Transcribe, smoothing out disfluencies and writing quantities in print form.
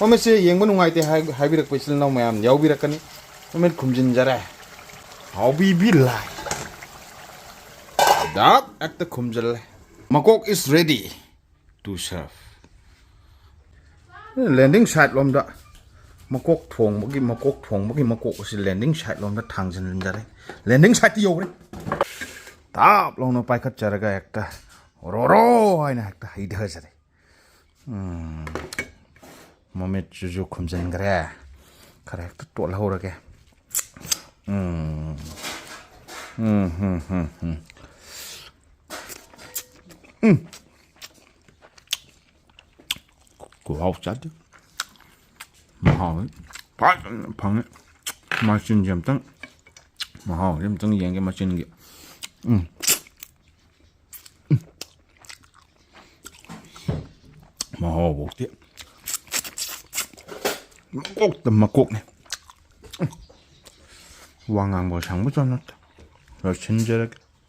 ꯃꯃꯤꯠꯁꯦ ꯌꯦꯡꯕ ꯅꯨꯡꯉꯥꯏꯇꯦ ꯍꯥꯏꯕꯤꯔꯛꯄ ꯏꯆꯤꯜ ꯏꯅꯥꯎ ꯃꯌꯥꯝ ꯌꯥꯎꯕꯤꯔꯛꯀꯅꯤ ꯃꯃꯤꯠ ꯈꯨꯝꯖꯤꯟꯖꯔꯦ ꯍꯥꯎꯕꯤꯕꯤ ꯂꯥꯏ ꯗꯥꯛ ꯍꯦꯛꯇ ꯈꯨꯝꯖꯤꯜꯂꯦ ꯃꯀꯣꯛ is ready to serve landing site ꯂꯣꯝꯗ ꯃꯀꯣꯛ ꯊꯣꯡꯕꯒꯤ ꯃꯀꯣꯛ ꯑꯁꯤ ꯂꯦꯟꯗꯤꯡ ꯁꯥꯏꯠ ꯂꯣꯝꯗ ꯊꯥꯡꯖꯤꯟꯖꯔꯦ ꯂꯦꯟꯗꯤꯡ ꯁꯥꯏꯠꯇ ꯌꯧꯔꯦ ꯇꯥꯞ ꯂꯥꯎꯅ ꯄꯥꯏꯈꯠꯆꯔꯒ ꯍꯦꯛꯇ ꯔꯣꯔꯣ ꯍꯥꯏꯅ ꯍꯦꯛꯇ ꯍꯩꯊꯖꯔꯦ ꯃꯃꯤꯠꯁꯤꯁꯨ ꯈꯨꯝꯖꯤꯟꯈ꯭ꯔꯦ ꯈꯔ ꯍꯦꯛꯇ ꯇꯣꯠꯍꯧꯔꯒꯦ ꯈꯨꯍꯥꯎ ꯆꯥꯗꯦ ꯃꯍꯥꯎ ꯐꯖꯅ ꯐꯪꯉꯦ ꯃꯆꯤꯟꯁꯦ ꯑꯝꯇꯪ ꯃꯍꯥꯎꯁꯦ ꯑꯝꯇꯪ ꯌꯦꯡꯒꯦ ꯃꯆꯤꯟꯒꯤ ꯃꯍꯥꯎꯐꯧꯗꯤ ꯃꯀꯣꯛꯇ ꯃꯀꯣꯛꯅꯦ ꯋꯥ ꯉꯥꯡꯕ ꯁꯪꯕꯁꯨ ꯅꯠꯇꯦ ꯂꯣꯏꯁꯤꯟꯖꯔꯒꯦ